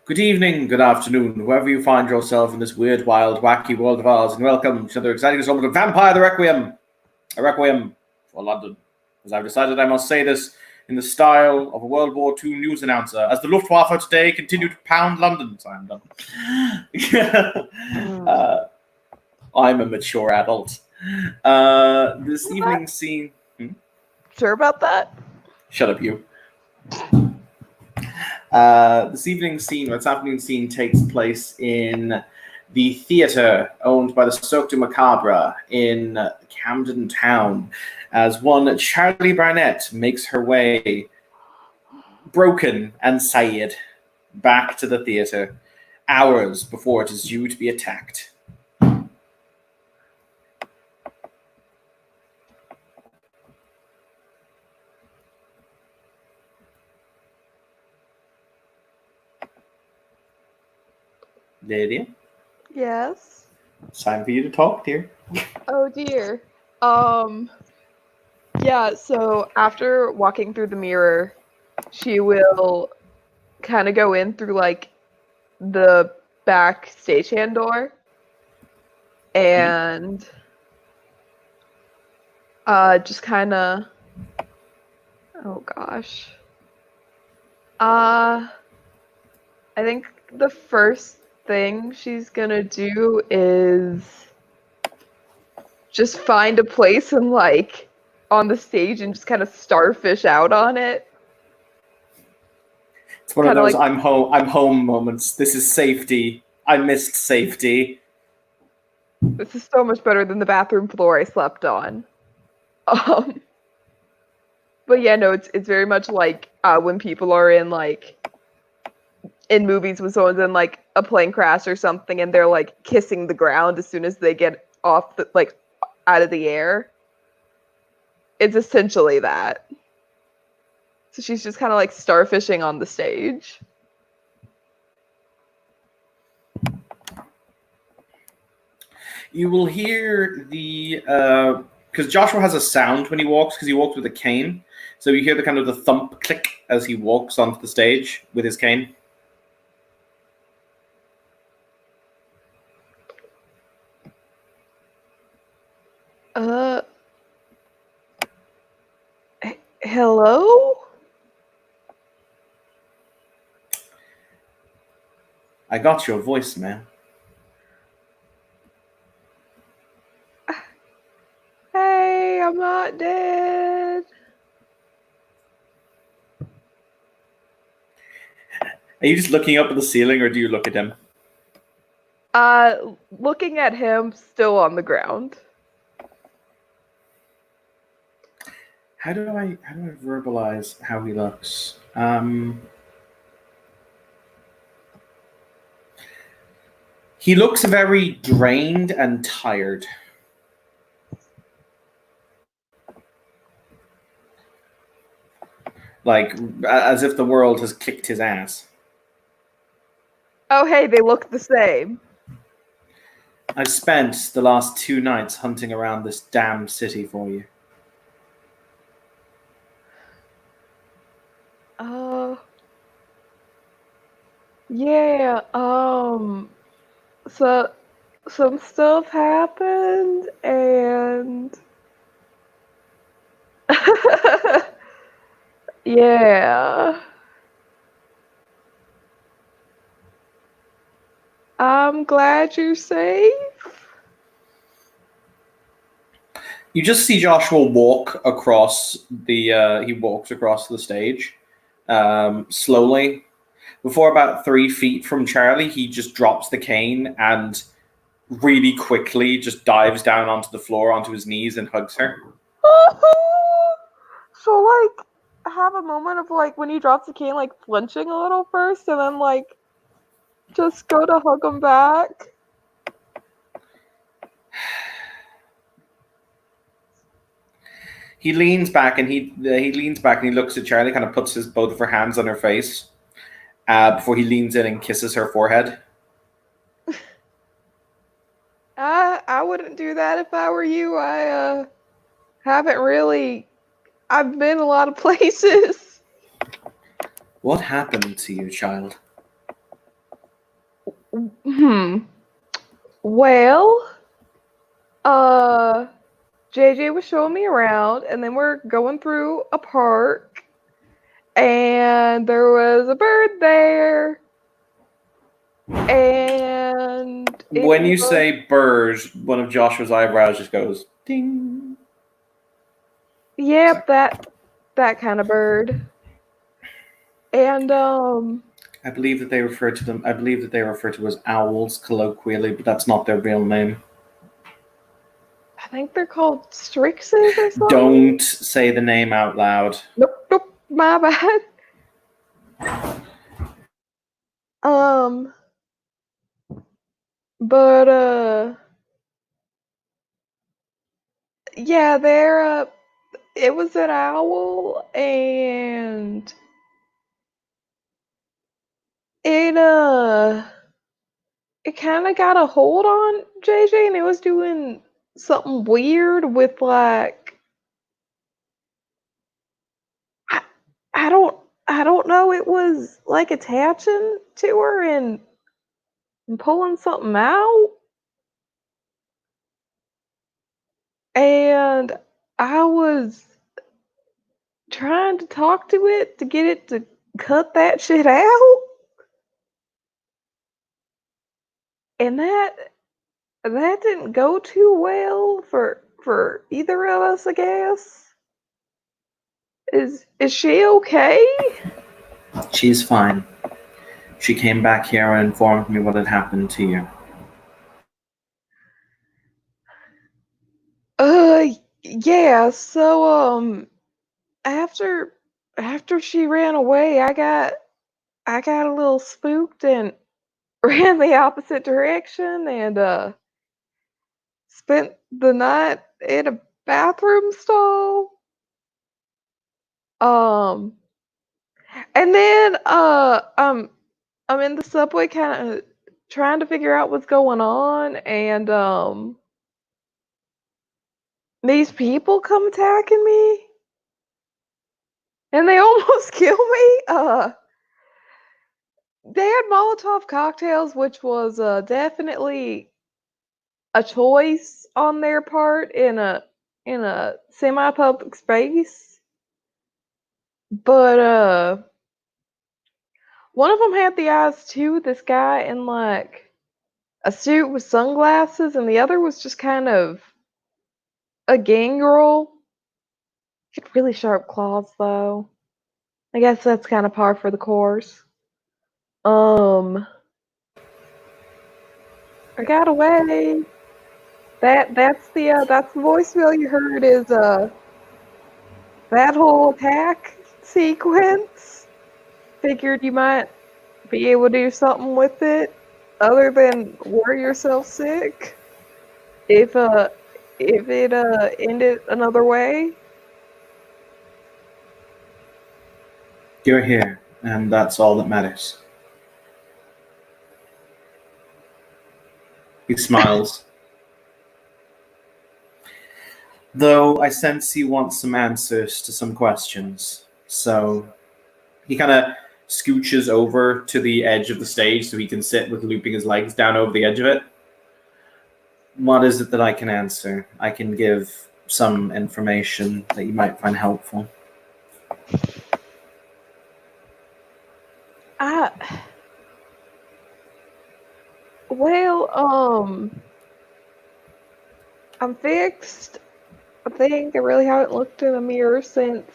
Good evening, good afternoon, whoever you find yourself in this weird, wild, wacky world of ours, and welcome to another exciting installment of Vampire the Requiem, a Requiem for London. As I've decided I must say this in the style of a World War II news announcer, as the Luftwaffe today continue to pound London. Sorry, I'm done. I'm a mature adult. This evening's scene... Sure about that? Shut up, you. This afternoon's scene takes place in the theatre owned by the Cirque du Macabre in Camden Town, as one Charlie Barnett makes her way, broken and sad, back to the theatre hours before it is due to be attacked. Lydia? Yes. It's time for you to talk, dear. Oh dear. Yeah, so after walking through the mirror, she will kind of go in through like the back stagehand door and just kind of oh gosh. I think the first thing she's gonna do is just find a place and like on the stage and just kind of starfish out on it. It's one of those I'm home moments. This is safety. I missed safety. This is so much better than the bathroom floor I slept on. But yeah, no, it's very much like when people are in movies when someone's in like a plane crash or something and they're like kissing the ground as soon as they get off the out of the air. It's essentially that. So she's just kind of like starfishing on the stage. You will hear the because Joshua has a sound when he walks because he walks with a cane. So you hear the kind of the thump click as he walks onto the stage with his cane. Hello? I got your voicemail. Hey, I'm not dead. Are you just looking up at the ceiling or do you look at him? Looking at him still on the ground. How do I verbalize how he looks? He looks very drained and tired. Like, as if the world has kicked his ass. Oh, hey, they look the same. I've spent the last 2 nights hunting around this damn city for you. Yeah, so some stuff happened and yeah. I'm glad you're safe. You just see Joshua walk across the he walks across the stage slowly. Before about 3 feet from Charlie, he just drops the cane and really quickly just dives down onto the floor, onto his knees, and hugs her. So, like, have a moment of, like, when he drops the cane, like, flinching a little first, and then, like, just go to hug him back. He leans back and he looks at Charlie, kind of puts both of her hands on her face before he leans in and kisses her forehead. I wouldn't do that if I were you. I haven't really. I've been a lot of places. What happened to you, child? Hmm. Well, JJ was showing me around, and then we're going through a park, and there was a bird there, and When you say bird, one of Joshua's eyebrows just goes ding. yep, that kind of bird. And I believe that they refer to them. I believe that they refer to as owls colloquially, but that's not their real name. I think they're called strixes or something. Don't say the name out loud. Nope, my bad. But yeah, it was an owl, and it it kind of got a hold on JJ, and it was doing something weird with like I, I don't know, it was like attaching to her and pulling something out, and I was trying to talk to it to get it to cut that shit out, and that didn't go too well for either of us, I guess. Is she okay? She's fine. She came back here and informed me what had happened to you. Yeah, so after she ran away, I got a little spooked and ran the opposite direction, and spent the night in a bathroom stall. Um and then I'm in the subway kind of trying to figure out what's going on, and these people come attacking me, and they almost kill me. They had Molotov cocktails, which was definitely a choice on their part in a semi-public space. But one of them had the eyes too. This guy in like a suit with sunglasses, and the other was just kind of a gang girl. She had really sharp claws, though. I guess that's kind of par for the course. Um, I got away. That's the voicemail you heard is that whole attack sequence. Figured you might be able to do something with it other than worry yourself sick if it ended another way. You're here, and that's all that matters. He smiles. Though I sense he wants some answers to some questions. So he kind of scooches over to the edge of the stage so he can sit with looping his legs down over the edge of it. What is it that I can answer? I can give some information that you might find helpful. Well, I'm fixed. I think I really haven't looked in a mirror since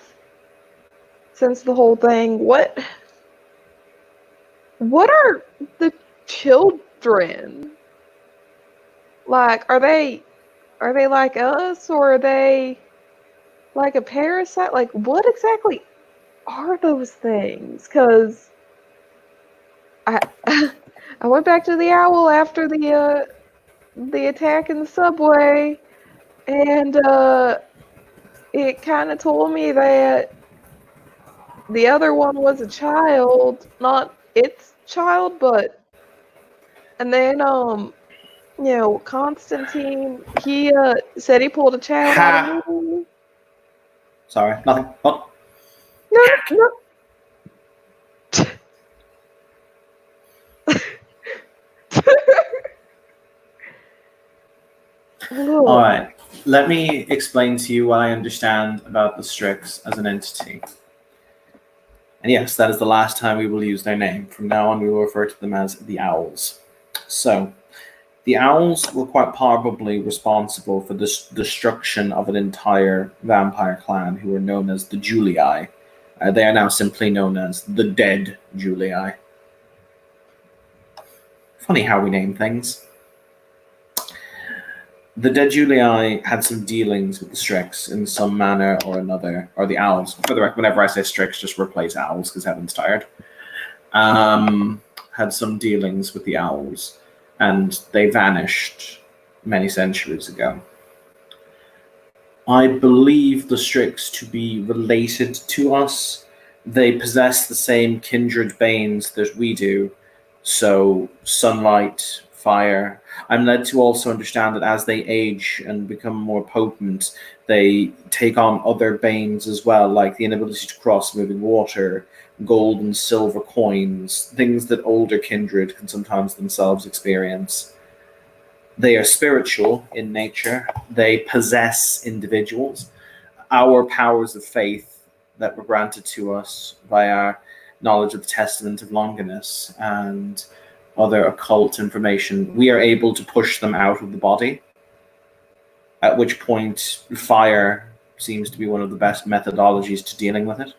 the whole thing. What are the children? Like, are they like us, or are they like a parasite? Like, what exactly are those things? Because I I went back to the owl after the attack in the subway, and it kind of told me that the other one was a child, not its child, but and then you know, Constantine, he said he pulled a child out of me. Sorry, nothing. Oh. No. All Ugh. right. Let me explain to you what I understand about the Strix as an entity. And yes, that is the last time we will use their name. From now on, we will refer to them as the Owls. So, the Owls were quite probably responsible for the destruction of an entire vampire clan who were known as the Julii. They are now simply known as the Dead Julii. Funny how we name things. The Dead Julii had some dealings with the Strix in some manner or another, or the Owls. For the record, whenever I say Strix, just replace Owls because Heaven's tired. Had some dealings with the Owls, and they vanished many centuries ago. I believe the Strix to be related to us. They possess the same kindred banes that we do, so sunlight, fire. I'm led to also understand that as they age and become more potent, they take on other banes as well, like the inability to cross moving water, gold and silver coins, things that older kindred can sometimes themselves experience. They are spiritual in nature. They possess individuals. Our powers of faith that were granted to us by our knowledge of the Testament of Longinus and other occult information, we are able to push them out of the body. At which point, fire seems to be one of the best methodologies to dealing with it.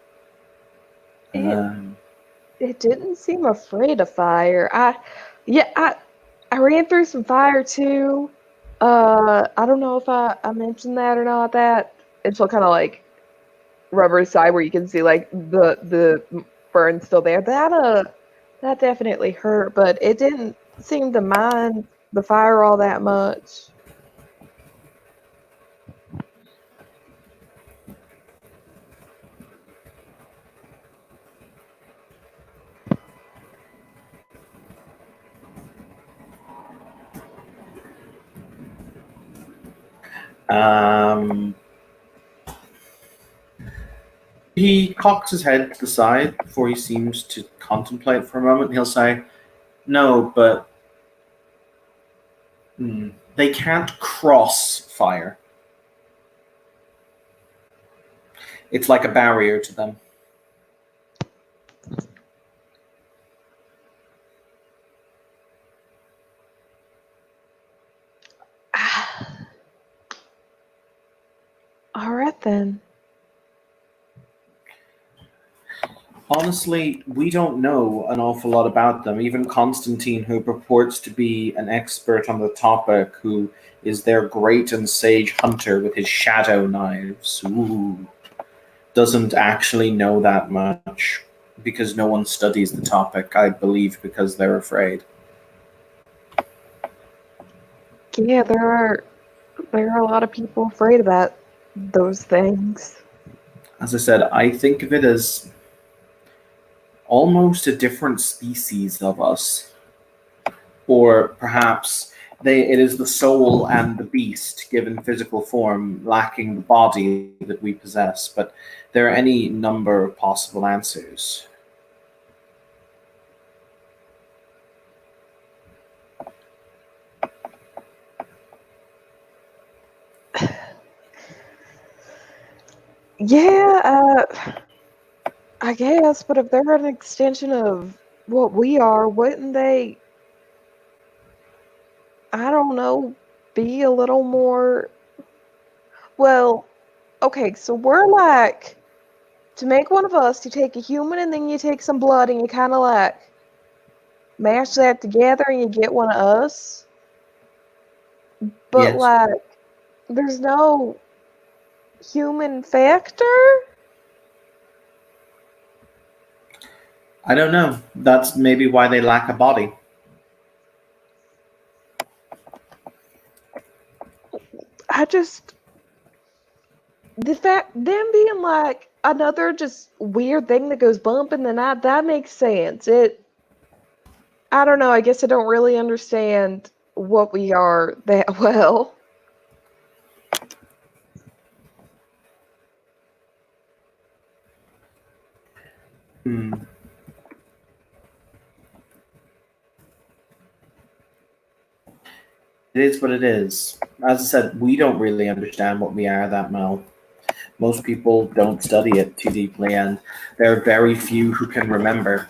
It didn't seem afraid of fire. I ran through some fire too. I don't know if I mentioned that or not. That it's all kind of like rubber side where you can see like the burn still there. That definitely hurt, but it didn't seem to mind the fire all that much. Um, he cocks his head to the side before he seems to contemplate for a moment. He'll say, "No, but they can't cross fire. It's like a barrier to them." All right then. Honestly, we don't know an awful lot about them. Even Constantine, who purports to be an expert on the topic, who is their great and sage hunter with his shadow knives, doesn't actually know that much because no one studies the topic, I believe, because they're afraid. Yeah, there are a lot of people afraid about those things. As I said, I think of it as almost a different species of us. Or perhaps it is the soul and the beast given physical form, lacking the body that we possess. But there are any number of possible answers. Yeah, I guess, but if they're an extension of what we are, wouldn't they, I don't know, be a little more. Well, okay, so we're like, to make one of us, you take a human and then you take some blood and you kind of like mash that together and you get one of us. But Yes. like, there's no human factor? I don't know. That's maybe why they lack a body. I just, the fact, them being like another just weird thing that goes bump in the night, that makes sense. I don't know, I guess I don't really understand what we are that well. Hmm. It is what it is. as I said, we don't really understand what we are that well. Most people don't study it too deeply, and there are very few who can remember.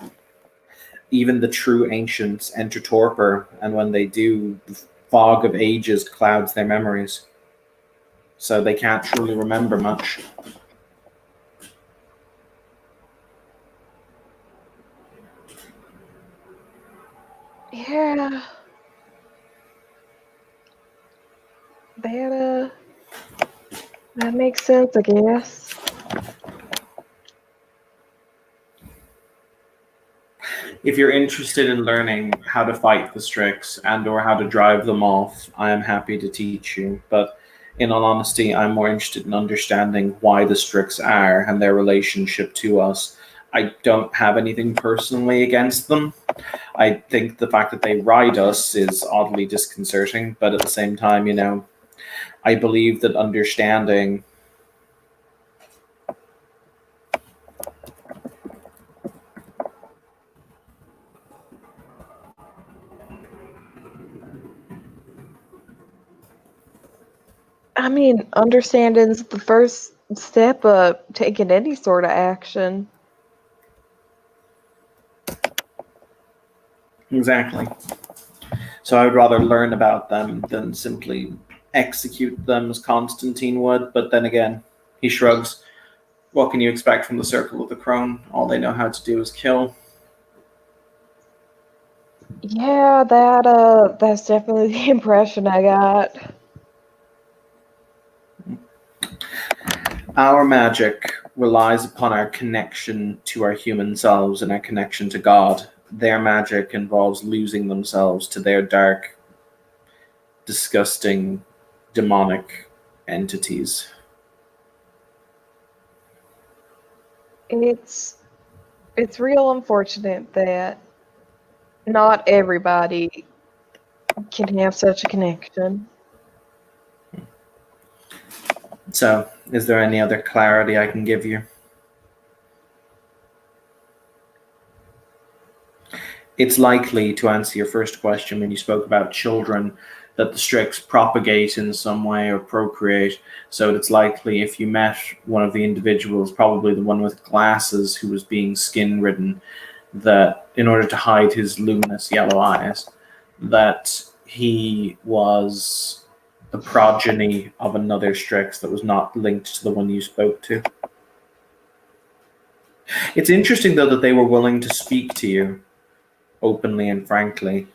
Even the true ancients enter torpor, and when they do, the fog of ages clouds their memories. So they can't truly remember much. Yeah. That that makes sense, I guess. If you're interested in learning how to fight the Strix and or how to drive them off, I am happy to teach you. But in all honesty, I'm more interested in understanding why the Strix are and their relationship to us. I don't have anything personally against them. I think the fact that they ride us is oddly disconcerting, but at the same time, I believe that understanding I mean, understanding's the first step of taking any sort of action. exactly. So I would rather learn about them than simply execute them as Constantine would. But then again, he shrugs. What can you expect from the Circle of the Crone? All they know how to do is kill. Yeah, that's definitely the impression I got. Our magic relies upon our connection to our human selves and our connection to God. Their magic involves losing themselves to their dark, disgusting, demonic entities. It's it's real unfortunate that not everybody can have such a connection. So, is there any other clarity I can give you? It's likely, to answer your first question when you spoke about children, that the Strix propagate in some way or procreate. So it's likely if you met one of the individuals, probably the one with glasses who was being skin ridden, that in order to hide his luminous yellow eyes, that he was the progeny of another Strix that was not linked to the one you spoke to. It's interesting, though, that they were willing to speak to you openly and frankly.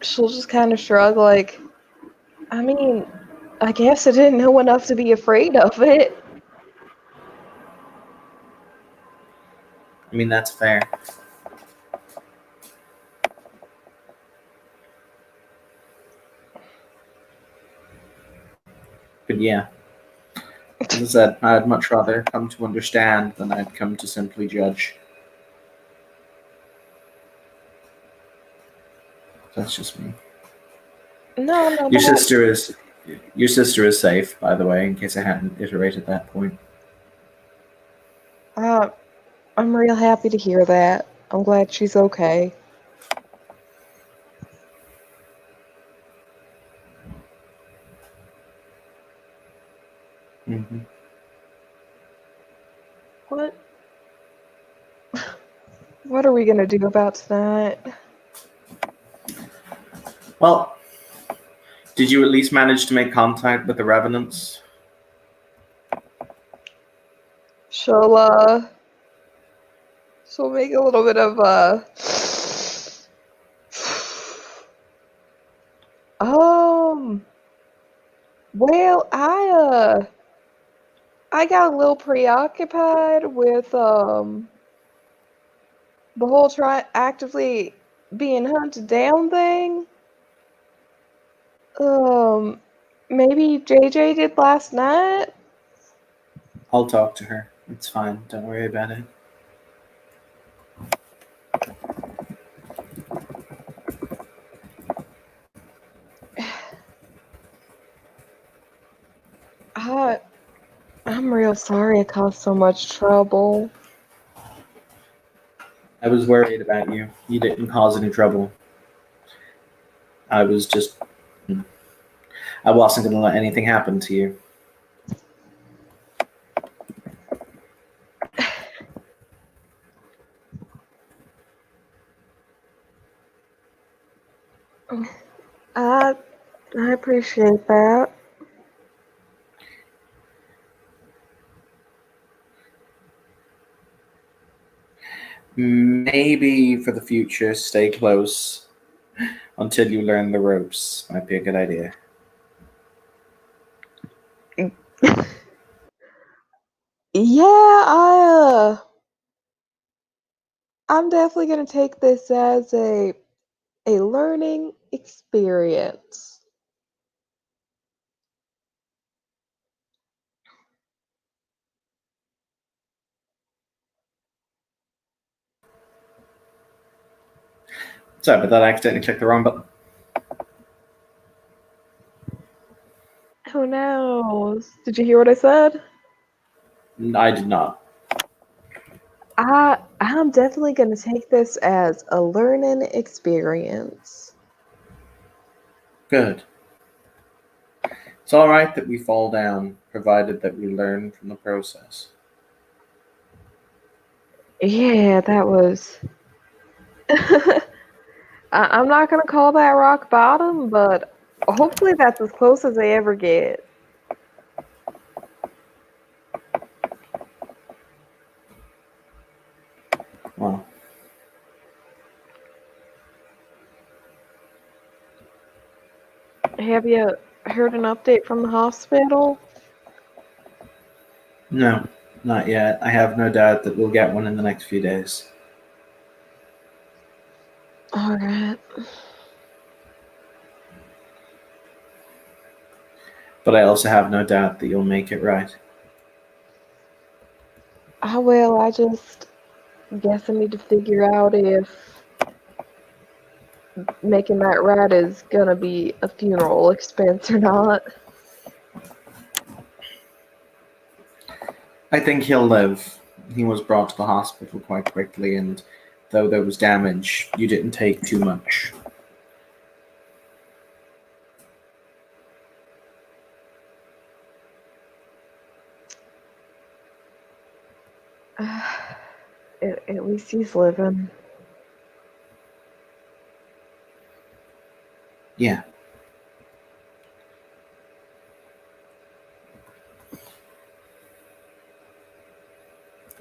She'll just kind of shrug, like, I mean, I guess I didn't know enough to be afraid of it. I mean, that's fair. But yeah, as I said, I'd much rather come to understand than I'd come to simply judge. That's just me. No, no, Your but sister is your sister is safe, by the way, in case I hadn't iterated that point. I'm real happy to hear that. I'm glad she's okay. Hmm. What? What are we gonna do about tonight? Well, did you at least manage to make contact with the revenants? She'll she'll make a little bit of um well I got a little preoccupied with the whole try actively being hunted down thing. Um Maybe JJ did last night. I'll talk to her. It's fine. Don't worry about it. I I'm real sorry it caused so much trouble. I was worried about you. You didn't cause any trouble. I was just. I wasn't going to let anything happen to you. I appreciate that. Maybe for the future, stay close until you learn the ropes. Might be a good idea. Yeah, I'm definitely gonna take this as a learning experience. Sorry, but that I accidentally clicked the wrong button. Who knows? Did you hear what I said? I did not. I'm definitely gonna take this as a learning experience. Good. It's all right that we fall down, provided that we learn from the process. Yeah, that was. I'm not gonna call that rock bottom, but hopefully that's as close as I ever get. Well, Have you heard an update from the hospital? no, not yet. I have no doubt that we'll get one in the next few days. All right. But I also have no doubt that you'll make it right. I will. I just guess I need to figure out if making that right is gonna be a funeral expense or not. I think he'll live. He was brought to the hospital quite quickly, and though there was damage, you didn't take too much. At least he's living. Yeah.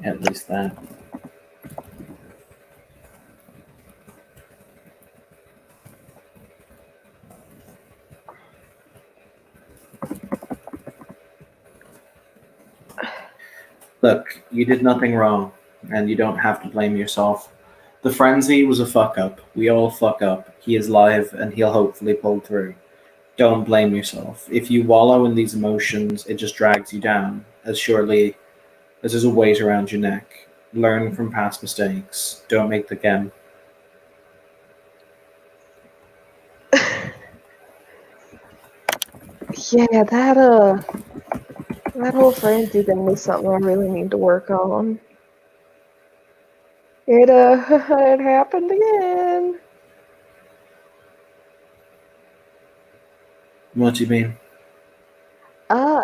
At least that. Look, you did nothing wrong, and you don't have to blame yourself. The frenzy was a fuck up. We all fuck up. He is live, and he'll hopefully pull through. Don't blame yourself. If you wallow in these emotions, it just drags you down, as surely as there's a weight around your neck. Learn from past mistakes. Don't make them again. Yeah, that whole frenzy thing is something I really need to work on. It it happened again. What do you mean? Uh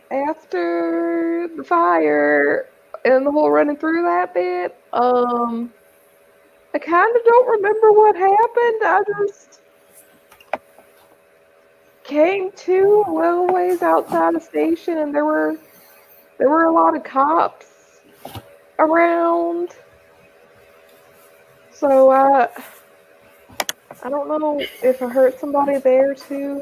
After the fire and the whole running through that bit, I kind of don't remember what happened. I just came to a little ways outside the station, and there were a lot of cops around. So I don't know if I hurt somebody there too.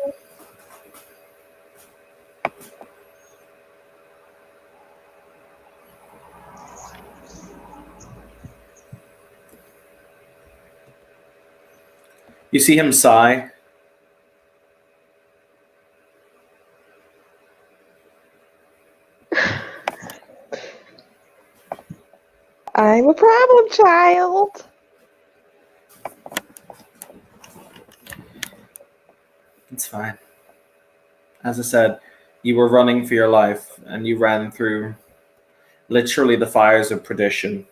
You see him sigh. I'm a problem child. It's fine. As I said, you were running for your life, and you ran through literally the fires of perdition.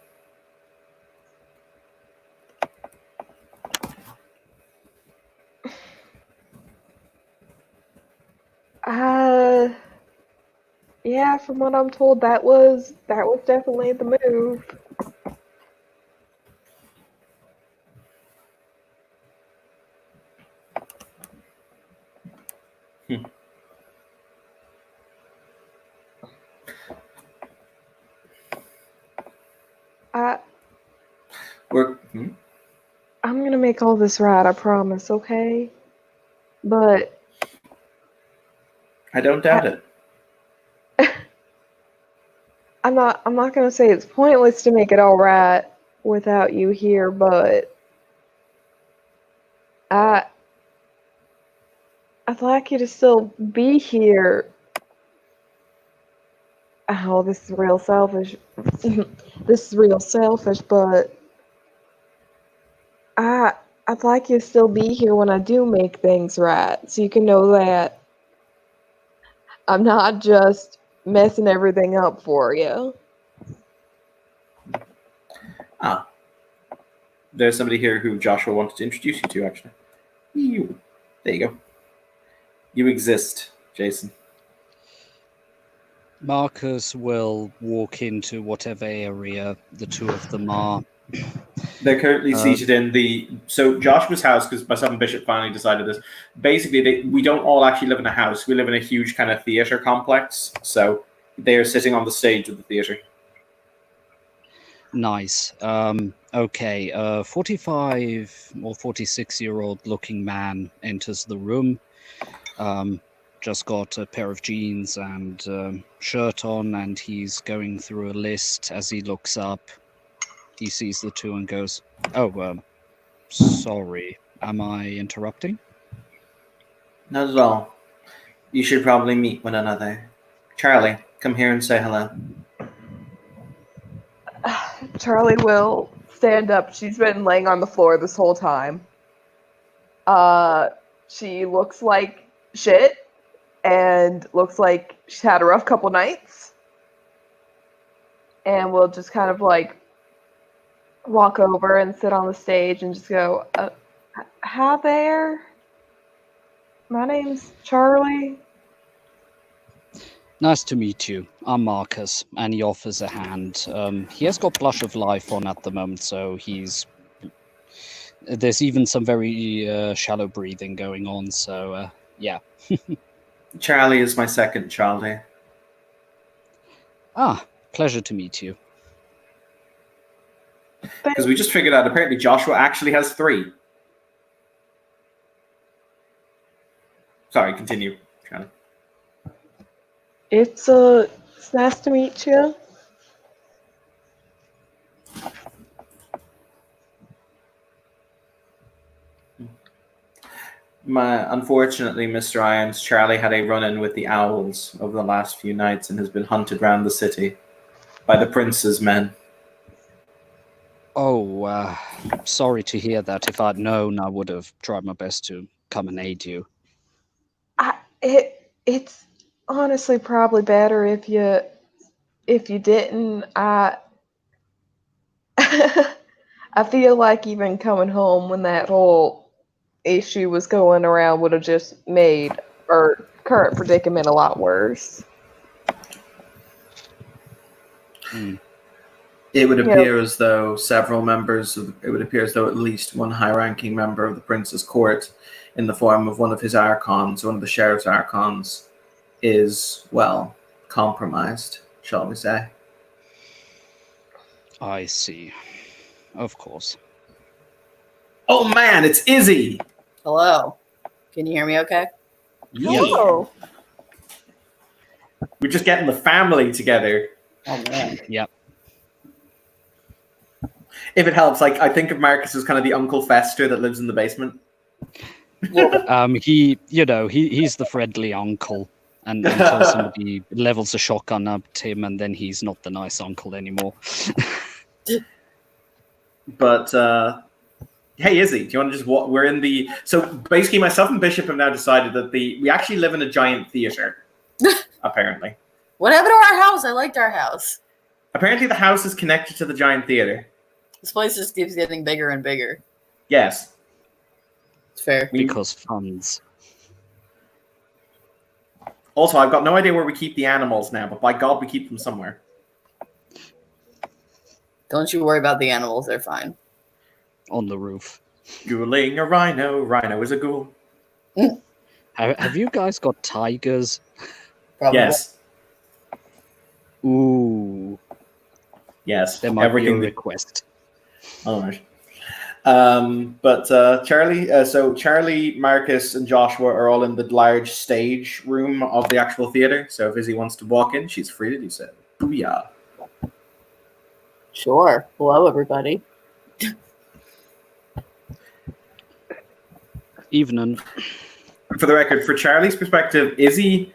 from what I'm told, that was definitely the move. I I'm gonna make all this right, I promise, okay? But I don't doubt it. I'm not gonna say it's pointless to make it all right without you here, but I'd like you to still be here. Oh, this is real selfish. This is real selfish, but I'd like you to still be here when I do make things right, so you can know that I'm not just messing everything up for you. There's somebody here who Joshua wanted to introduce you to, actually. You. There you go. You exist, Jason. Marcus will walk into whatever area the two of them are. They're currently seated in the... So Joshua's house, because myself and Bishop finally decided this, basically we don't all actually live in a house. We live in a huge kind of theater complex. So they are sitting on the stage of the theater. Nice. Okay, a 45 or 46-year-old looking man enters the room. Just got a pair of jeans and shirt on, and he's going through a list. As he looks up, he sees the two and goes, "Oh, sorry, am I interrupting?" Not at all. You should probably meet one another. Charlie, come here and say hello. Charlie will stand up. She's been laying on the floor this whole time. She looks like shit and looks like she's had a rough couple nights. And we'll just kind of like walk over and sit on the stage and just go, hi there. My name's Charlie. Nice to meet you. I'm Marcus, and he offers a hand. He has got Blush of Life on at the moment, so there's even some very shallow breathing going on, so yeah. Charlie is my second Charlie. Ah, pleasure to meet you. Because we just figured out apparently Joshua actually has 3. Sorry, continue, Charlie. It's nice to meet you. Unfortunately, Mr. Irons, Charlie had a run-in with the owls over the last few nights and has been hunted round the city by the prince's men. Oh, sorry to hear that. If I'd known, I would have tried my best to come and aid you. It's honestly probably better if you didn't. I feel like even coming home when that whole issue was going around would have just made our current predicament a lot worse. It would appear as though at least one high-ranking member of the prince's court, in the form of one of his archons, one of the sheriff's archons, is, well, compromised, shall we say. I see. Of course. Oh man, it's Izzy! Hello. Can you hear me okay? Yeah. Hello. We're just getting the family together. Oh, man. Yep. If it helps, like, I think of Marcus as kind of the Uncle Fester that lives in the basement. He's the friendly uncle, and until somebody levels a shotgun up to him, and then he's not the nice uncle anymore. But hey, Izzy, do you want to just we're in the... So basically myself and Bishop have now decided that we actually live in a giant theater, apparently. What happened to our house? I liked our house. Apparently the house is connected to the giant theater. This place just keeps getting bigger and bigger. Yes. It's fair. Because funds. Also, I've got no idea where we keep the animals now, but by God, we keep them somewhere. Don't you worry about the animals; they're fine. On the roof. Ghouling a rhino. Rhino is a ghoul. Have you guys got tigers? Probably. Yes. Ooh, Yes. there might Everything be a that- request. Oh, right. But Charlie, so Charlie, Marcus, and Joshua are all in the large stage room of the actual theater. So if Izzy wants to walk in, she's free to do so. Booyah. Sure. Hello, everybody. Evening. For the record, for Charlie's perspective, Izzy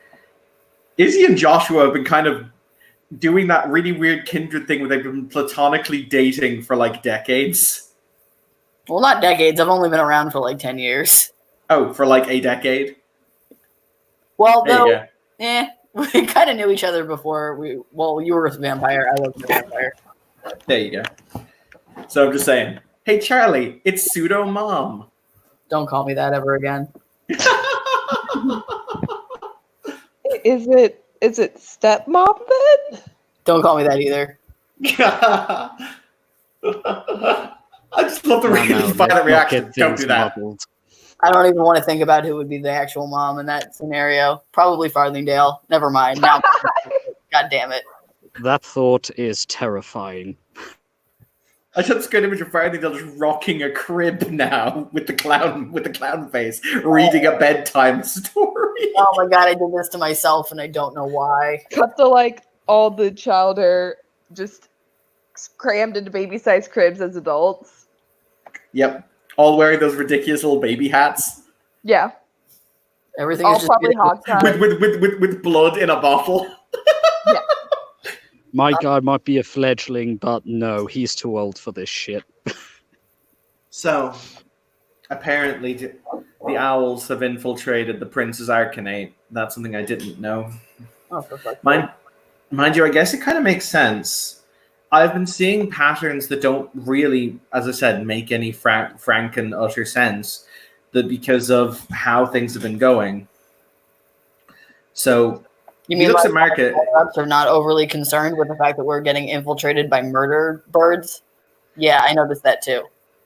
and Joshua have been kind of doing that really weird kindred thing where they've been platonically dating for like decades. Well, not decades. I've only been around for like 10 years. Oh, for like a decade? Well, There you though, go. we kind of knew each other before you were a vampire. I wasn't a vampire. There you go. So I'm just saying, hey, Charlie, it's pseudo mom. Don't call me that ever again. Is it stepmom then? Don't call me that either. I just love the No, really let's violent not reaction. get Don't things do that. muddled. I don't even want to think about who would be the actual mom in that scenario. Probably Farthingdale. Never mind. Now, God damn it. That thought is terrifying. I just got an image of Farthingale just rocking a crib now with the clown face, reading a bedtime story. Oh my god, I did this to myself and I don't know why. Cut to like all the child are just crammed into baby-sized cribs as adults. Yep, all wearing those ridiculous little baby hats Yeah, Everything all is just probably hogtied. with blood in a bottle. My guy might be a fledgling, but no, he's too old for this shit. So, apparently, the owls have infiltrated the Prince's Arcanate. That's something I didn't know. Oh, for fuck's sake. Mind you, I guess it kind of makes sense. I've been seeing patterns that don't really, as I said, make any frank and utter sense, that because of how things have been going. So You he mean looks like at Market. higher-ups are not overly concerned with the fact that we're getting infiltrated by murder birds? Yeah, I noticed that too.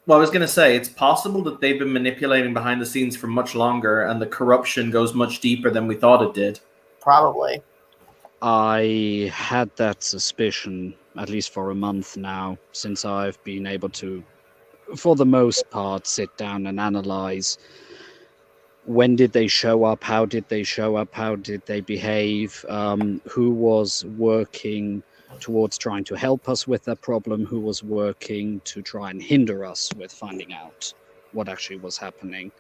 Well, I was going to say, it's possible that they've been manipulating behind the scenes for much longer, and the corruption goes much deeper than we thought it did. Probably. I had that suspicion, at least for a month now, since I've been able to, for the most part, sit down and analyze when did they show up, how did they show up, how did they behave, who was working towards trying to help us with that problem, who was working to try and hinder us with finding out what actually was happening.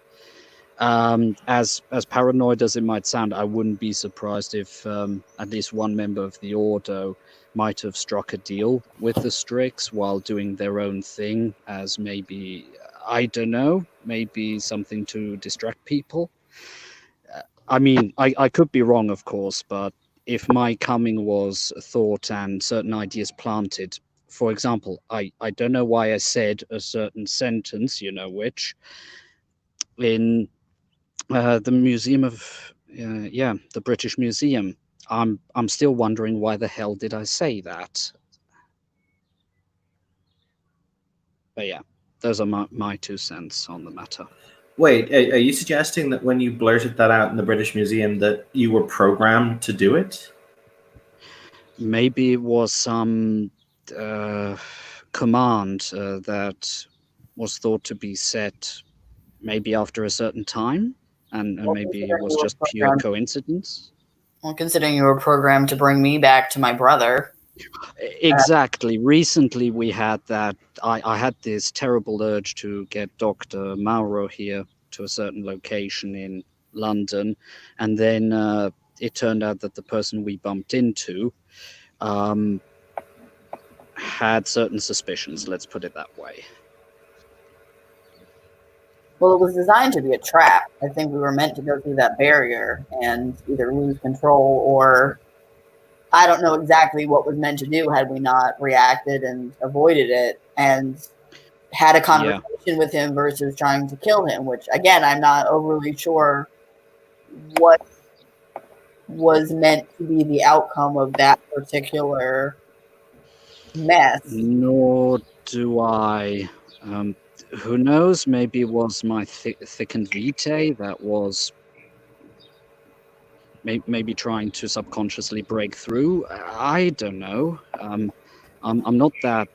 As paranoid as it might sound, I wouldn't be surprised if at least one member of the Ordo might have struck a deal with the Strix while doing their own thing, as maybe, I don't know, maybe something to distract people. I mean, I could be wrong, of course, but if my coming was thought and certain ideas planted, for example, I don't know why I said a certain sentence, you know which, in the Museum of, the British Museum. I'm still wondering why the hell did I say that? But yeah, those are my 2 cents on the matter. Wait, are you suggesting that when you blurted that out in the British Museum that you were programmed to do it? Maybe it was some command that was thought to be set maybe after a certain time, and maybe it was just pure coincidence. Well, considering you were programmed to bring me back to my brother. Exactly. Recently we had that. I had this terrible urge to get Dr. Mauro here to a certain location in London, and then it turned out that the person we bumped into had certain suspicions, let's put it that way. Well, it was designed to be a trap. I think we were meant to go through that barrier and either lose control or I don't know exactly what was meant to do had we not reacted and avoided it and had a conversation with him versus trying to kill him, which, again, I'm not overly sure what was meant to be the outcome of that particular mess. Nor do I. Who knows? Maybe it was my thickened vitae that was maybe trying to subconsciously break through. I don't know. I'm not that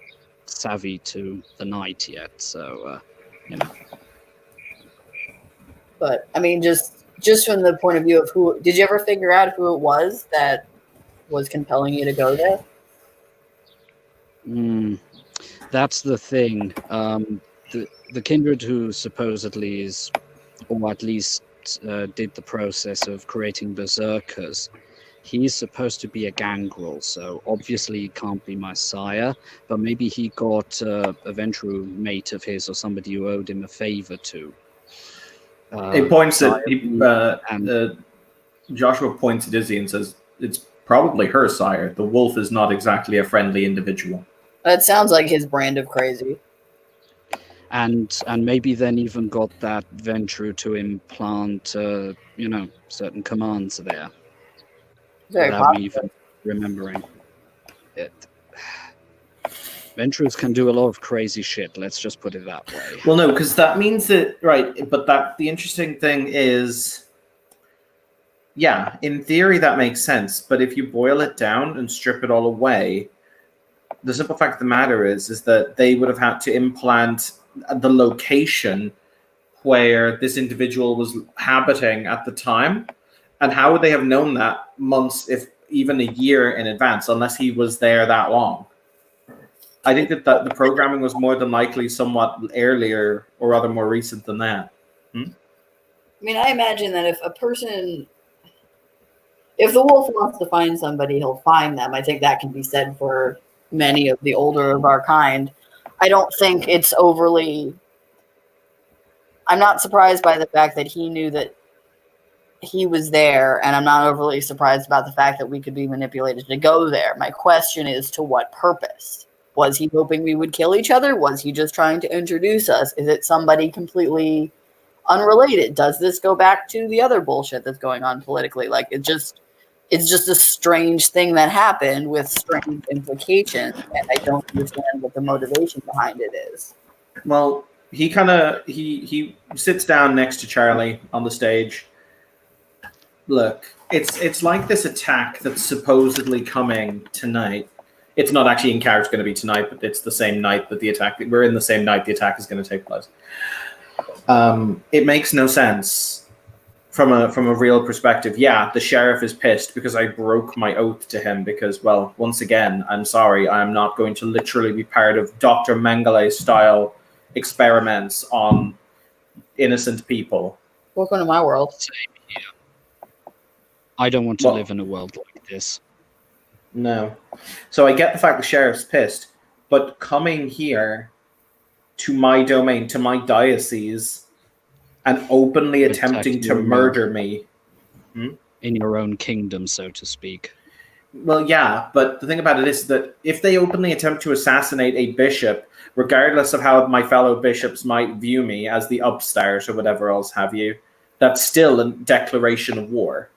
savvy to the night yet, so you know. But I mean, just from the point of view of who, did you ever figure out who it was that was compelling you to go there? That's the thing. The kindred who supposedly is, or at least did the process of creating berserkers, he's supposed to be a gangrel, so obviously he can't be my sire, but maybe he got a Ventrue mate of his or somebody who owed him a favor to. He points at Joshua points at Izzy and says, "It's probably her sire. The wolf is not exactly a friendly individual." That sounds like his brand of crazy. And maybe then even got that Ventrue to implant, certain commands there. Very without me possible. even remembering it. Ventrues can do a lot of crazy shit. Let's just put it that way. Well, no, because that means that, right, but the interesting thing is, yeah, in theory that makes sense, but if you boil it down and strip it all away, the simple fact of the matter is that they would have had to implant the location where this individual was habiting at the time. And how would they have known that months, if even a year in advance, unless he was there that long? I think that the programming was more than likely somewhat earlier, or rather more recent than that. I mean, I imagine that if the wolf wants to find somebody, he'll find them. I think that can be said for many of the older of our kind. I don't think it's overly... I'm not surprised by the fact that he knew that he was there, and I'm not overly surprised about the fact that we could be manipulated to go there. My question is, to what purpose? Was he hoping we would kill each other? Was he just trying to introduce us? Is it somebody completely unrelated? Does this go back to the other bullshit that's going on politically? Like, it's just a strange thing that happened with strange implications, and I don't understand what the motivation behind it is. Well, he sits down next to Charlie on the stage. Look, it's like this attack that's supposedly coming tonight. It's not actually in character going to be tonight, but it's the same night that the attack. We're in the same night the attack is going to take place. It makes no sense from a real perspective. Yeah, the sheriff is pissed because I broke my oath to him. Because, well, once again, I'm sorry, I'm not going to literally be part of Dr. Mengele style experiments on innocent people. Welcome to my world. Same here. I don't want to live in a world like this. No. So I get the fact the sheriff's pissed, but coming here to my domain, to my diocese, and openly attempting to murder me. In your own kingdom, so to speak. Well, yeah, but the thing about it is that if they openly attempt to assassinate a bishop, regardless of how my fellow bishops might view me as the upstart or whatever else have you, that's still a declaration of war.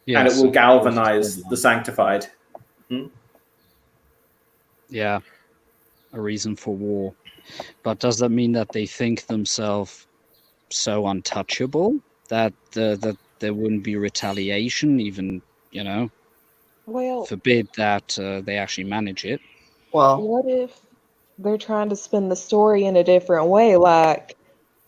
Yes, and it will galvanize the sanctified. Yeah, a reason for war. But does that mean that they think themselves so untouchable that there wouldn't be retaliation, even, Well, forbid that they actually manage it? Well, what if they're trying to spin the story in a different way? Like,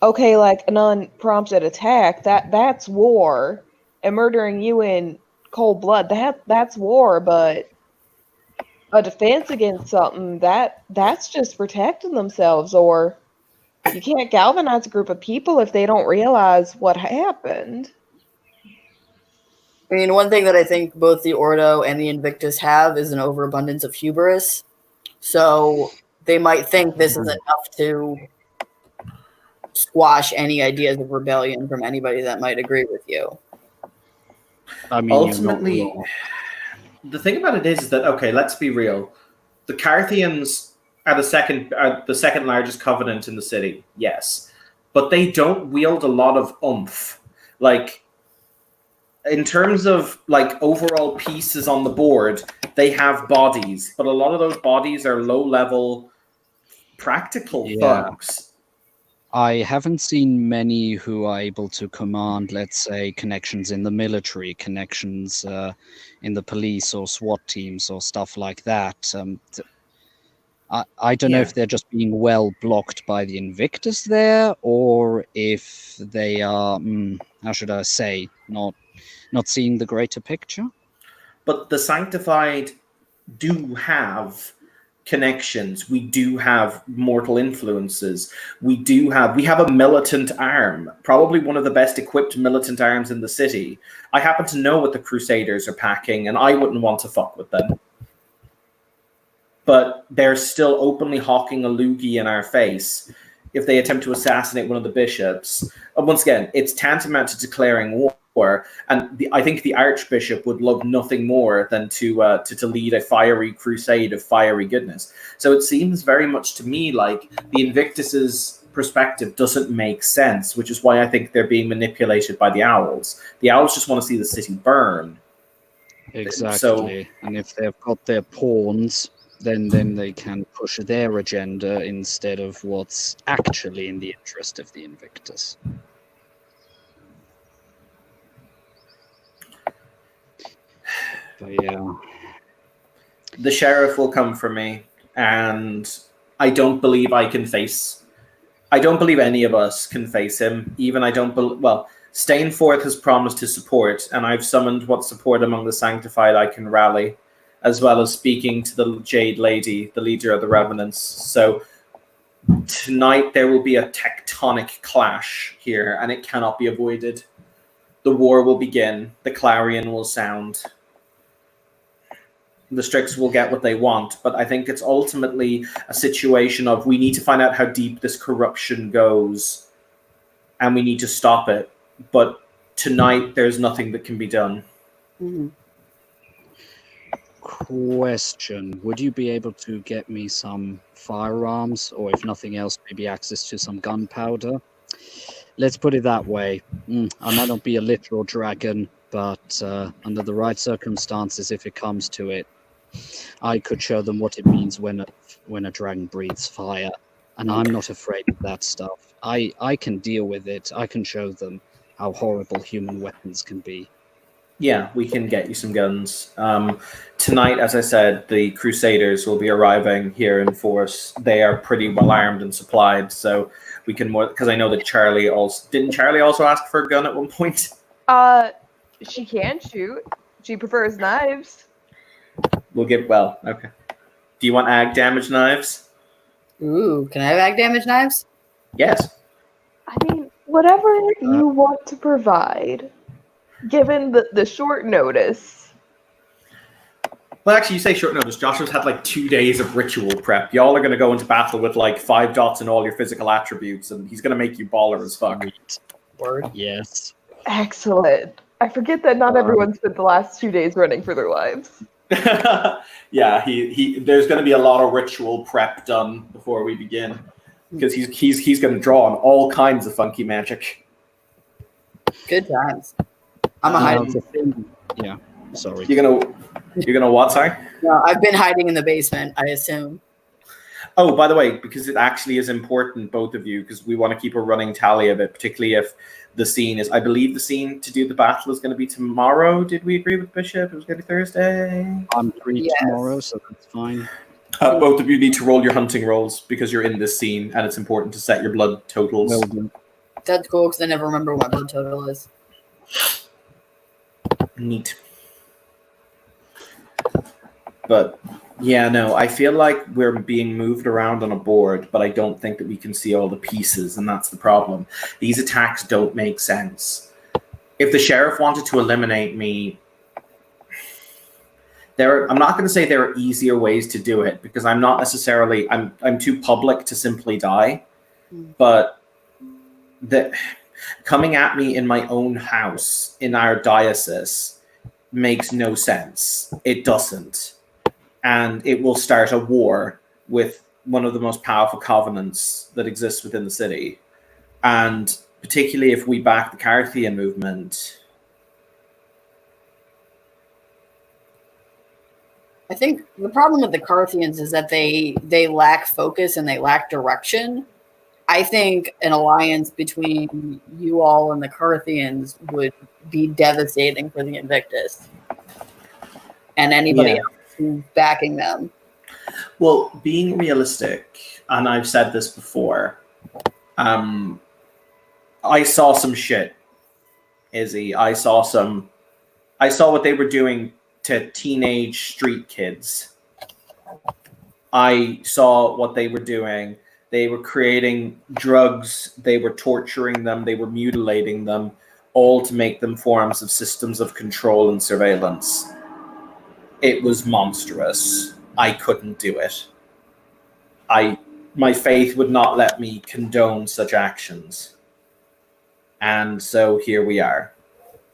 okay, like an unprompted attack, that's war. And murdering you in cold blood, that's war, but a defense against something, that's just protecting themselves. Or you can't galvanize a group of people if they don't realize what happened. I mean, one thing that I think both the Ordo and the Invictus have is an overabundance of hubris. So they might think this is enough to squash any ideas of rebellion from anybody that might agree with you. I mean, ultimately, the thing about it is that, okay, let's be real. The Carthians are the second largest covenant in the city, yes. But they don't wield a lot of oomph. Like, in terms of like overall pieces on the board, they have bodies, but a lot of those bodies are low-level practical Yeah. thugs. I haven't seen many who are able to command, let's say, connections in the military, connections in the police or SWAT teams or stuff like that. I don't know Yeah. if they're just being well blocked by the Invictus there, or if they are, how should I say, not seeing the greater picture. But the Sanctified do have connections. We do have mortal influences. We have a militant arm, probably one of the best equipped militant arms in the city. I happen to know what the Crusaders are packing, and I wouldn't want to fuck with them. But they're still openly hawking a loogie in our face if they attempt to assassinate one of the bishops. Once again, it's tantamount to declaring war. And I think the Archbishop would love nothing more than to lead a fiery crusade of fiery goodness. So it seems very much to me like the Invictus's perspective doesn't make sense, which is why I think they're being manipulated by the Owls. The Owls just want to see the city burn. Exactly. And if they've got their pawns, then they can push their agenda instead of what's actually in the interest of the Invictus. But yeah. The sheriff will come for me, and I don't believe I don't believe any of us can face him. Even I don't believe, well, Stainforth has promised his support, and I've summoned what support among the Sanctified I can rally, as well as speaking to the Jade Lady, the leader of the Revenants. So tonight there will be a tectonic clash here, and it cannot be avoided. The war will begin. The clarion will sound. The Strix will get what they want, but I think it's ultimately a situation of we need to find out how deep this corruption goes, and we need to stop it. But tonight there's nothing that can be done. Mm-hmm. Question: would you be able to get me some firearms, or if nothing else, maybe access to some gunpowder? Let's put it that way. I might not be a literal dragon, but under the right circumstances, if it comes to it, I could show them what it means when a dragon breathes fire. And I'm not afraid of that stuff. I can deal with it. I can show them how horrible human weapons can be. Yeah, we can get you some guns. Tonight, as I said, the Crusaders will be arriving here in force. They are pretty well armed and supplied, so we can more, because I know that Charlie also ask for a gun at one point? She can shoot. She prefers knives. Okay. Do you want ag damage knives? Ooh, can I have ag damage knives? Yes. I mean, whatever you want to provide, given the short notice. Well, actually, you say short notice. Joshua's had like 2 days of ritual prep. Y'all are going to go into battle with like 5 dots in all your physical attributes, and he's going to make you baller as fuck. Word. Yes. Excellent. I forget that not everyone spent the last 2 days running for their lives. Yeah, he. There's going to be a lot of ritual prep done before we begin, because he's going to draw on all kinds of funky magic. Good times. I'm a hiding. Yeah. Sorry. You're gonna what? Sorry. No, I've been hiding in the basement, I assume. Oh, by the way, because it actually is important, both of you, because we want to keep a running tally of it, particularly if the scene is, I believe the scene to do the battle is going to be tomorrow. Did we agree with Bishop? It was going to be Thursday? I'm free Yes. tomorrow, so that's fine. Both of you need to roll your hunting rolls because you're in this scene, and it's important to set your blood totals. Well done. That's cool because I never remember what my blood total is. Neat. But yeah, no, I feel like we're being moved around on a board, but I don't think that we can see all the pieces, and that's the problem. These attacks don't make sense. If the sheriff wanted to eliminate me, I'm not going to say there are easier ways to do it, because I'm not necessarily, I'm too public to simply die, but coming at me in my own house, in our diocese, makes no sense. It doesn't. And it will start a war with one of the most powerful covenants that exists within the city. And particularly if we back the Carthian movement, I think the problem with the Carthians is that they lack focus and they lack direction. I think an alliance between you all and the Carthians would be devastating for the Invictus and anybody Yeah. else who's backing them. Well, being realistic, and I've said this before, I saw some shit, Izzy. I saw what they were doing to teenage street kids. I saw what they were doing. They were creating drugs. They were torturing them. They were mutilating them, all to make them forms of systems of control and surveillance. It was monstrous. I couldn't do it. My faith would not let me condone such actions. And so here we are.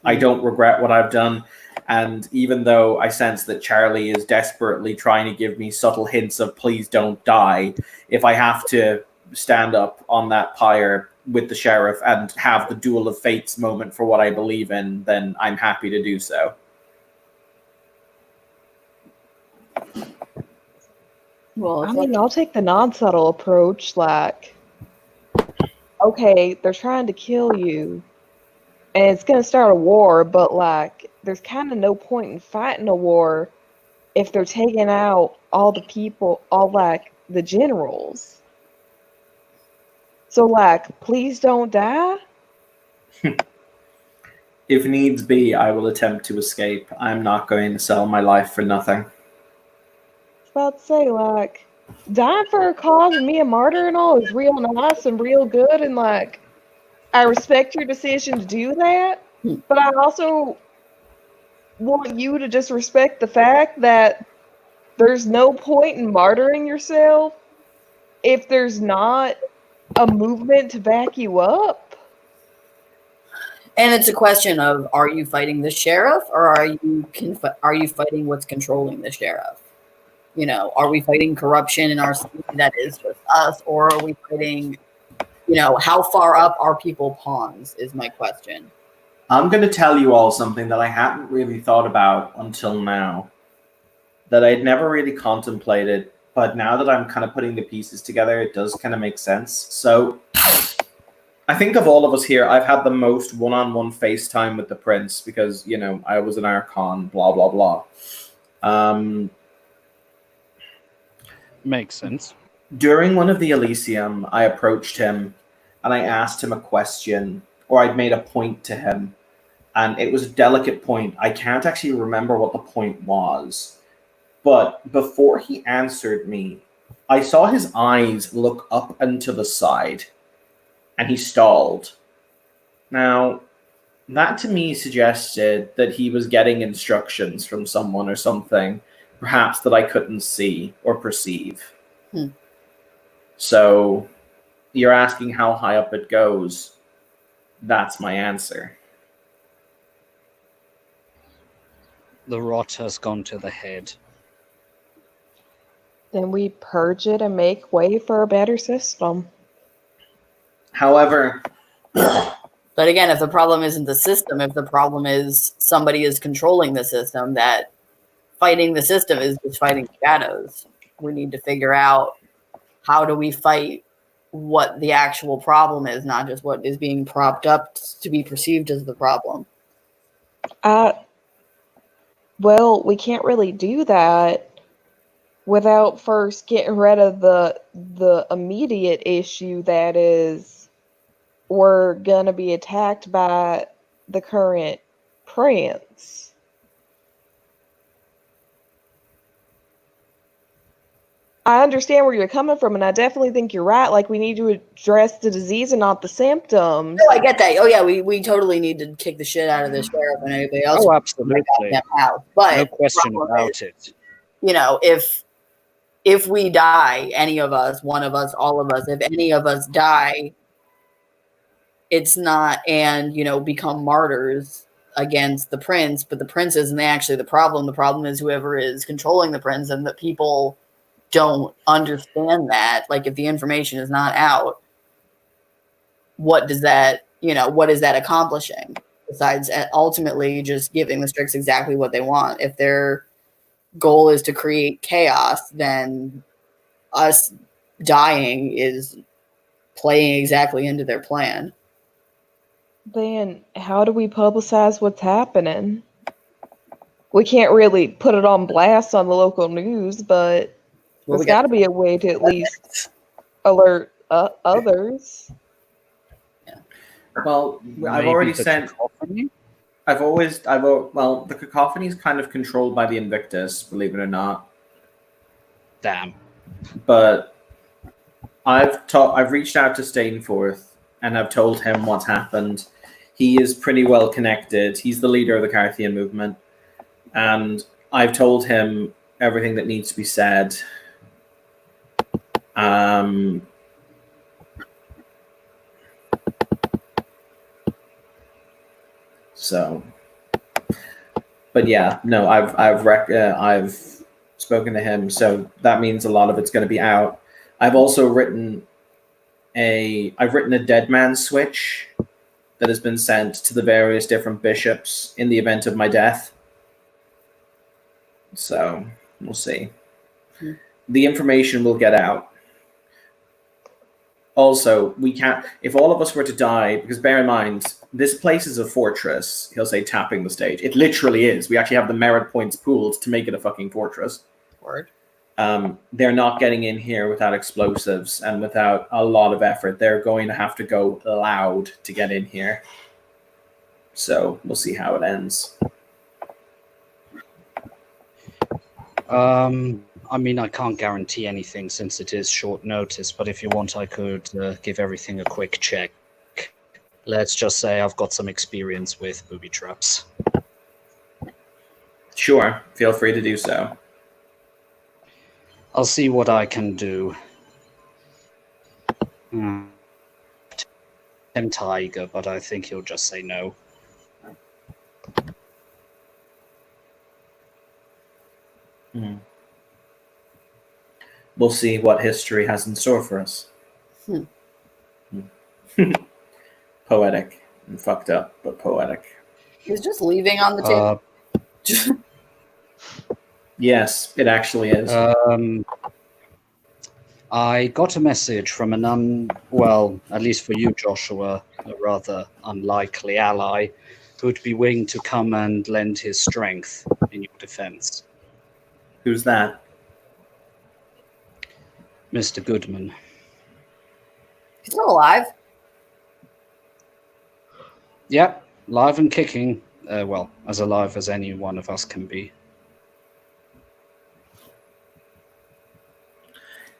I don't regret what I've done. And even though I sense that Charlie is desperately trying to give me subtle hints of please don't die, if I have to stand up on that pyre with the sheriff and have the duel of fates moment for what I believe in, then I'm happy to do so. Well, I mean, I'll take the non-subtle approach, like, okay, they're trying to kill you, and it's going to start a war, but, like, there's kind of no point in fighting a war if they're taking out all the people, all, like, the generals. So, like, please don't die? If needs be, I will attempt to escape. I'm not going to sell my life for nothing. About to say, like, dying for a cause and being a martyr and all is real nice and real good, and like, I respect your decision to do that, but I also want you to just respect the fact that there's no point in martyring yourself if there's not a movement to back you up. and it's a question of, are you fighting the sheriff or are you fighting what's controlling the sheriff? You know, are we fighting corruption in our city that is just us, or are we fighting, you know, how far up are people pawns is my question. I'm going to tell you all something that I hadn't really thought about until now, that I'd never really contemplated, but now that I'm kind of putting the pieces together, it does kind of make sense. So I think of all of us here, I've had the most one-on-one FaceTime with the prince because, you know, I was an Archon, blah, blah, blah. Makes sense. During one of the Elysium, I approached him and I asked him a question, or I'd made a point to him, and it was a delicate point. I can't actually remember what the point was, but before he answered me, I saw his eyes look up and to the side, and he stalled. Now, that to me suggested that he was getting instructions from someone or something, perhaps that I couldn't see or perceive. So, you're asking how high up it goes. That's my answer. The rot has gone to the head. Then we purge it and make way for a better system. However, But again, if the problem isn't the system, if the problem is somebody is controlling the system, that fighting the system is just fighting shadows. We need to figure out, how do we fight what the actual problem is, not just what is being propped up to be perceived as the problem. Well, we can't really do that without first getting rid of the immediate issue, that is, we're gonna be attacked by the current prince. I understand where you're coming from, and I definitely think you're right. Like, we need to address the disease and not the symptoms. No, I get that. Oh yeah, we totally need to kick the shit out of this sheriff and anybody else. Oh, absolutely. But No question the problem about is, it. you know, if we die, any of us, one of us, all of us, if any of us die, it's not, and, you know, become martyrs against the prince, but the prince isn't actually the problem. The problem is whoever is controlling the prince, and that people don't understand that. Like, if the information is not out, what is that accomplishing besides ultimately just giving the Strix exactly what they want? If they're goal is to create chaos, then us dying is playing exactly into their plan. Then how do we publicize what's happening? We can't really put it on blast on the local news, but Well, there's we got- got to be a way to at least alert others. Well, I've Maybe already the sent. cacophony? Well, the cacophony is kind of controlled by the Invictus, believe it or not. Damn. But I've reached out to Stainforth and I've told him what's happened. He is pretty well connected. He's the leader of the Carthian movement, and I've told him everything that needs to be said. So, but yeah, no, I've spoken to him, so that means a lot of it's going to be out. I've also written a dead man switch that has been sent to the various different bishops in the event of my death. So we'll see. The information will get out. Also, we can't, if all of us were to die, because bear in mind, this place is a fortress, he'll say, tapping the stage. It literally is. We actually have the merit points pooled to make it a fucking fortress. Word. They're not getting in here without explosives and without a lot of effort. They're going to have to go loud to get in here. So we'll see how it ends. I mean, I can't guarantee anything since it is short notice, but if you want, I could give everything a quick check. Let's just say I've got some experience with booby traps. Sure, feel free to do so. I'll see what I can do. I'm Tiger, but I think he'll just say no. We'll see what history has in store for us. Poetic and fucked up, but poetic. He's just leaving on the table. Yes, it actually is. I got a message from well, at least for you, Joshua, a rather unlikely ally, who'd be willing to come and lend his strength in your defense. Who's that? Mr. Goodman. He's still alive. Yep, live and kicking. Well, as alive as any one of us can be.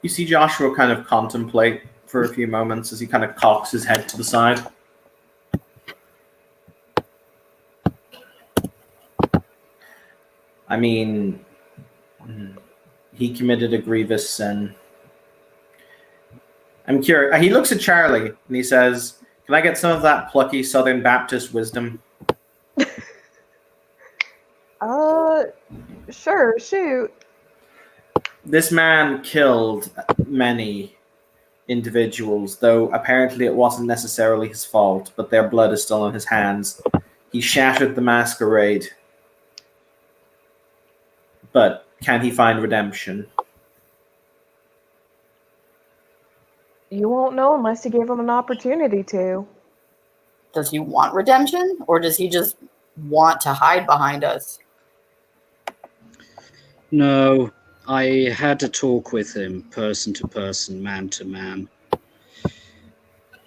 You see Joshua kind of contemplate for a few moments as he kind of cocks his head to the side. I mean, he committed a grievous sin. I'm curious. He looks at Charlie and he says, "Can I get some of that plucky Southern Baptist wisdom?" Sure, shoot. This man killed many individuals, though apparently it wasn't necessarily his fault, but their blood is still on his hands. He shattered the masquerade. But can he find redemption? You won't know unless you give him an opportunity to. Does he want redemption, or does he just want to hide behind us? No, I had a talk with him, person to person, man to man.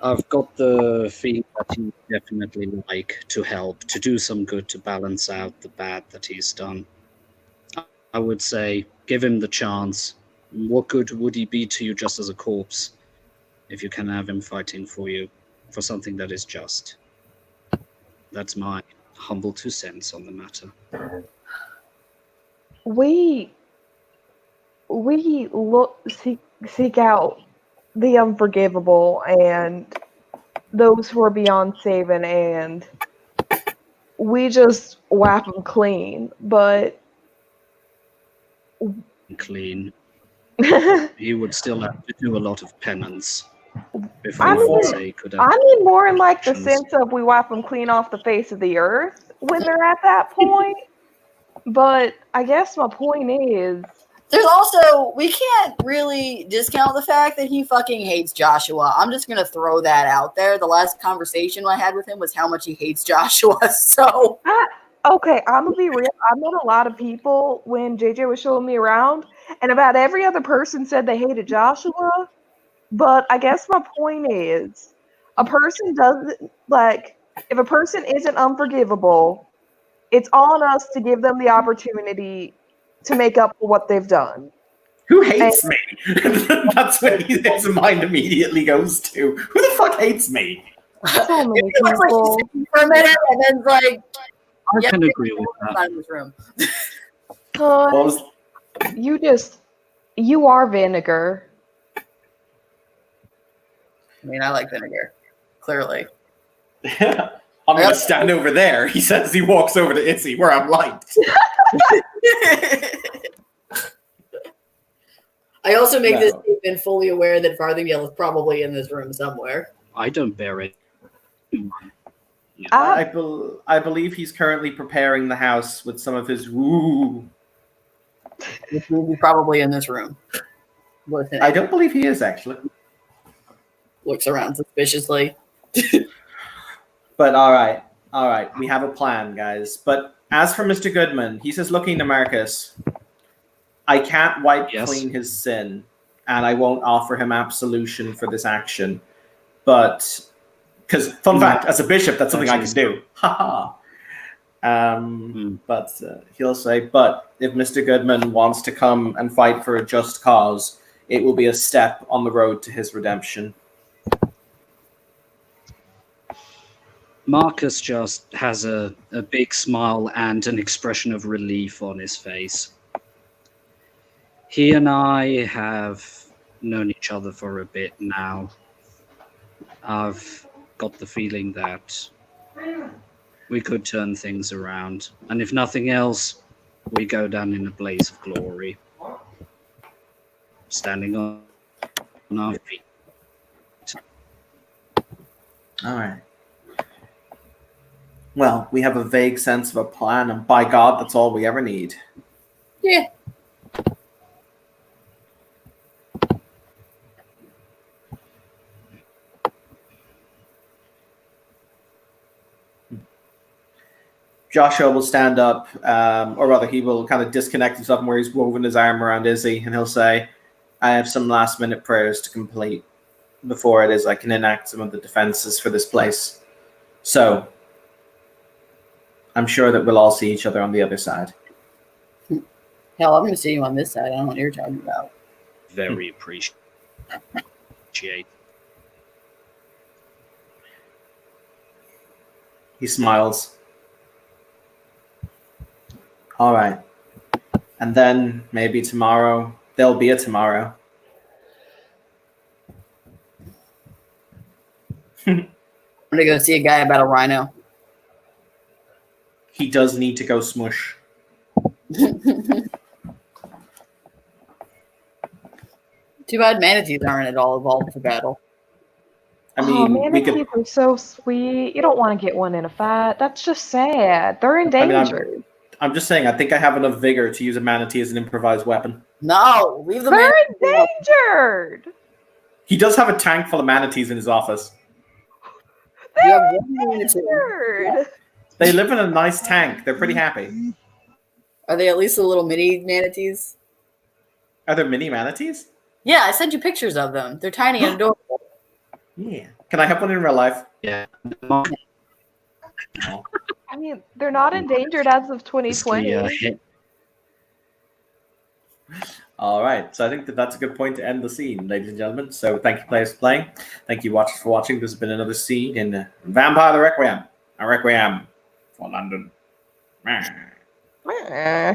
I've got the feeling that he'd definitely like to help, to do some good, to balance out the bad that he's done. I would say, give him the chance. What good would he be to you just as a corpse if you can have him fighting for you, for something that is just? That's my humble 2 cents on the matter. We seek out the unforgivable and those who are beyond saving, and we just whap them clean. But Clean. He would still have to do a lot of penance before I I would mean- say he could have. I mean more in like the actions. sense of we wipe them clean off the face of the earth when they're at that point. But I guess my point is, There's also, we can't really discount the fact that he fucking hates Joshua. I'm just gonna throw that out there. The last conversation I had with him was how much he hates Joshua. So okay, I'm gonna be real. I met a lot of people when JJ was showing me around, and about every other person said they hated Joshua. But I guess my point is, a person doesn't like if a person isn't unforgivable, it's on us to give them the opportunity to make up for what they've done. Who hates me? That's what his mind immediately goes to. Who the fuck hates me? So many it looks like people. he's thinking for a minute and then it's like, I yeah, can agree with I'm that. not in this room. What was- You are vinegar. I mean, I like vinegar, clearly. I'm going to stand over there, he says as he walks over to Izzy, where I'm light. I also make this No. statement fully aware that Farthingale is probably in this room somewhere. I don't bear it. I believe he's currently preparing the house with some of his woo. Which means he's probably in this room. Listen, I don't believe he is, actually. looks around suspiciously. But all right, we have a plan, guys. But as for Mr. Goodman, he says, looking to Marcus, I can't wipe Yes. clean his sin, and I won't offer him absolution for this action. But, because, fun fact, as a bishop, that's something I can do. Ha ha. But he'll say, but if Mr. Goodman wants to come and fight for a just cause, it will be a step on the road to his redemption. Marcus just has a big smile and an expression of relief on his face. He and I have known each other for a bit now. I've got the feeling that we could turn things around. And if nothing else, we go down in a blaze of glory. Standing on our feet. All right. Well, we have a vague sense of a plan, and by God, that's all we ever need. Yeah. Joshua will stand up, or rather, he will kind of disconnect himself from where he's woven his arm around Izzy, and he'll say, I have some last minute prayers to complete before it is I can enact some of the defenses for this place. So, I'm sure that we'll all see each other on the other side. Hell, I'm going to see you on this side. I don't know what you're talking about. Very appreciate. He smiles. All right. And then maybe tomorrow, there'll be a tomorrow. I'm going to go see a guy about a rhino. He does need to go smush. Too bad manatees aren't at all evolved for battle. I Oh, mean, we could. manatees are so sweet. You don't want to get one in a fight. That's just sad. They're mean, endangered. I'm just saying, I think I have enough vigor to use a manatee as an improvised weapon. No, leave the They're manatee endangered. He does have a tank full of manatees in his office. You have They're one manatee. endangered. They live in a nice tank. They're pretty happy. Are they at least the little mini manatees? Are there mini manatees? Yeah, I sent you pictures of them. They're tiny and adorable. Yeah. Can I have one in real life? Yeah. No. I mean, they're not endangered as of It's the, 2020. hit. All right. So I think that that's a good point to end the scene, ladies and gentlemen. So thank you, players, for playing. Thank you, watchers, for watching. This has been another scene in Vampire the Requiem. A Requiem for London. Eh.